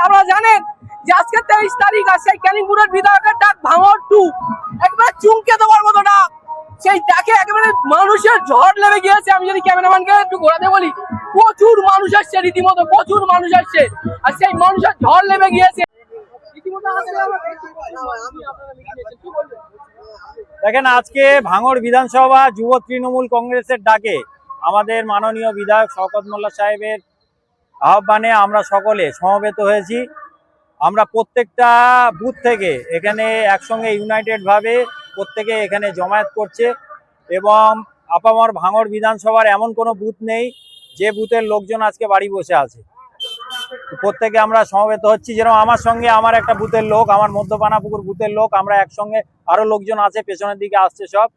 আপনারা জানেন যে আজকে 23 তারিখ আর সেই ক্যানিংপুরের বিধায়কের ডাক ভাঙড় 2 একবারে চুমকে দেওয়ার মতো ডাক। সেই ডাকে একেবারে মানুষের ঝড় লেগে গিয়েছে। আমি যদি ক্যামেরাম্যানকে একটু ঘোরাতে বলি, প্রচুর মানুষ আসছে, রীতিমতো প্রচুর মানুষ আসছে, আর সেই মানুষের ঝড় লেগে গিয়েছে। দেখেন, আজকে ভাঙড় বিধানসভা যুব তৃণমূল কংগ্রেসের ডাকে আমাদের মাননীয় বিধায়ক শওকত মোল্লা সাহেবের আহ্বানে আমরা সকলে সমবেত হয়েছি। আমরা প্রত্যেকটা বুথ থেকে এখানে একসঙ্গে ইউনাইটেড ভাবে প্রত্যেকে এখানে জমায়েত করছে এবং আপামর ভাঙড় বিধানসভার এমন কোনো বুথ নেই যে বুথের লোকজন আজকে বাড়ি বসে আছে। প্রত্যেকে আমরা সমবেত হচ্ছি। যেরকম আমার সঙ্গে আমার একটা বুথের লোক, আমার মধ্যপানাপুকুর বুথের লোক, আমরা একসঙ্গে আরো লোকজন আছে পেছনের দিকে আসছে, সব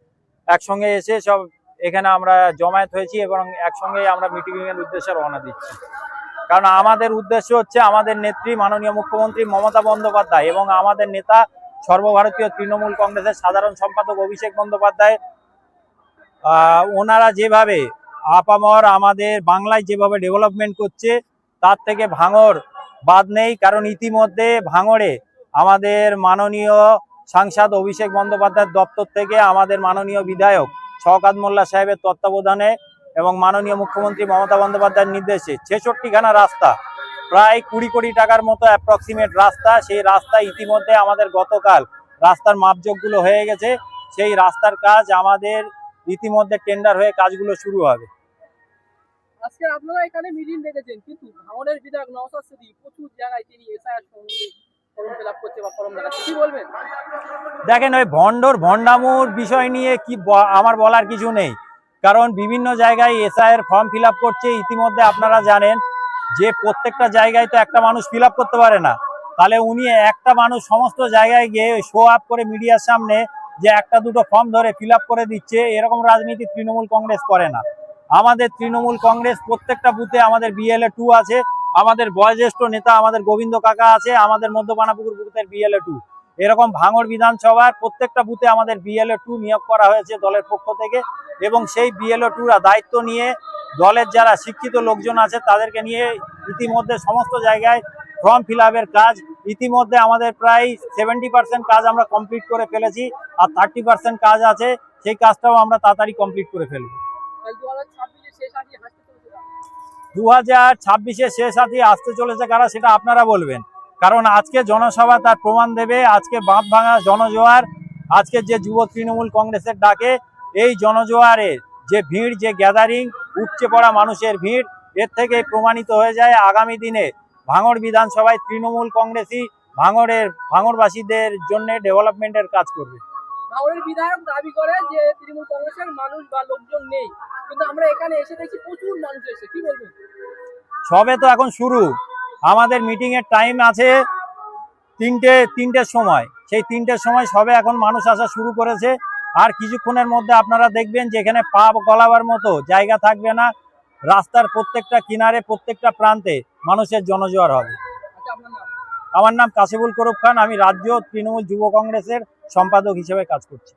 একসঙ্গে এসে সব এখানে আমরা জমায়েত হয়েছি এবং একসঙ্গে আমরা মিটিং এর উদ্দেশ্যে রওনা দিচ্ছি। কারণ আমাদের উদ্দেশ্য হচ্ছে আমাদের নেত্রী মাননীয় মুখ্যমন্ত্রী মমতা বন্দ্যোপাধ্যায় এবং আমাদের নেতা সর্বভারতীয় তৃণমূল কংগ্রেসের সাধারণ সম্পাদক অভিষেক বন্দ্যোপাধ্যায়, ওনারা যেভাবে আপামর আমাদের বাংলায় যেভাবে ডেভেলপমেন্ট করছে তার থেকে ভাঙড় বাদ নেই। কারণ ইতিমধ্যে ভাঙড়ে আমাদের মাননীয় সাংসদ অভিষেক বন্দ্যোপাধ্যায়ের দপ্তর থেকে আমাদের মাননীয় বিধায়ক শওকত মোল্লা সাহেবের তত্ত্বাবধানে এবং মাননীয় মুখ্যমন্ত্রী মমতা বন্দ্যোপাধ্যায়ের নির্দেশে 66খানা রাস্তা, প্রায় 20 কোটি টাকার মতো অ্যাপ্রক্সিমেট রাস্তা, সেই রাস্তা ইতিমধ্যে আমাদের গতকাল রাস্তার মাপজোকগুলো হয়ে গেছে। সেই রাস্তার কাজ আমাদের ইতিমধ্যে টেন্ডার হয়ে কাজগুলো শুরু হবে। আজকে আপনারা এখানে মিটিং ডেকেছেন, কিন্তু ভাঙড়ের বিধায়ক নওশাদ সিদ্দিকী প্রচুর জায়গায় তিনি এসআইআর সম্বন্ধে ফর্ম ফিল আপ করছে বা ফর্ম দেখাচ্ছে, কি বলবেন? দেখেন, ওই ভণ্ডামুর বিষয় নিয়ে কি আমার বলার কিছু নেই। কারণ বিভিন্ন জায়গায় এসআইআর ফর্ম ফিল আপ করছে। ইতিমধ্যে আপনারা জানেন যে প্রত্যেকটা জায়গায় তো একটা মানুষ ফিল আপ করতে পারে না। তাহলে উনি একটা মানুষ সমস্ত জায়গায় গিয়ে শো আপ করে মিডিয়ার সামনে যে একটা দুটো ফর্ম ধরে ফিল আপ করে দিচ্ছে, এরকম রাজনীতি তৃণমূল কংগ্রেস করে না। আমাদের তৃণমূল কংগ্রেস প্রত্যেকটা বুথে আমাদের BLA 2 আছে, আমাদের বয়োজ্যেষ্ঠ নেতা আমাদের গোবিন্দ কাকা আছে, আমাদের মধ্যপানাপুকুর বুথের BLA 2। এরকম ভাঙড় বিধানসভার প্রত্যেকটা বুথে আমাদের BLA 2 নিয়োগ করা হয়েছে দলের পক্ষ থেকে এবং সেই BLA 2রা দায়িত্ব নিয়ে দলের যারা শিক্ষিত লোকজন আছে তাদেরকে নিয়ে ইতিমধ্যে সমস্ত জায়গায় ফর্ম ফিল আপের কাজ ইতিমধ্যে আমাদের প্রায় 70% কাজ আমরা কমপ্লিট করে ফেলেছি, আর 30% কাজ আছে, সেই কাজটাও আমরা তাড়াতাড়ি কমপ্লিট করে ফেলবো। 2026-এর শেষ হাতি আসতে চলেছে কারা, সেটা আপনারা বলবেন। কারণ আজকে জনসভা তার প্রমাণ দেবে। আজকে বাঁধ ভাঙা জনজোয়ার, আজকে যে যুব তৃণমূল কংগ্রেসের ডাকে এই জনজোয়ারের যে ভিড়, যে গ্যাদারিং, উপচে পড়া মানুষের ভিড়, এর থেকে প্রমাণিত হয়ে যায় আগামী দিনে ভাঙড় বিধানসভায় তৃণমূল কংগ্রেসই ভাঙড়বাসীদের জন্য ডেভেলপমেন্টের কাজ করবে। ভাঙড়ের বিধায়ক দাবি করে যে তৃণমূল কংগ্রেসের মানুষ বা লোকজন নেই, কিন্তু আমরা এখানে এসে দেখছি প্রচুর মানুষ এসে, কি বলবেন? সবে তো এখন শুরু। আমাদের মিটিং এর টাইম আছে তিনটের সময়। সেই 3টের সময় সবে এখন মানুষ আসা শুরু করেছে। আর কিছুক্ষণের মধ্যে আপনারা দেখবেন যে এখানে পা গলাবার মতো জায়গা থাকবে না। রাস্তার প্রত্যেকটা কিনারে প্রত্যেকটা প্রান্তে মানুষের জনজোয়ার হবে। আমার নাম কাশিবুল করুব খান, আমি রাজ্য তৃণমূল যুব কংগ্রেসের সম্পাদক হিসেবে কাজ করছি।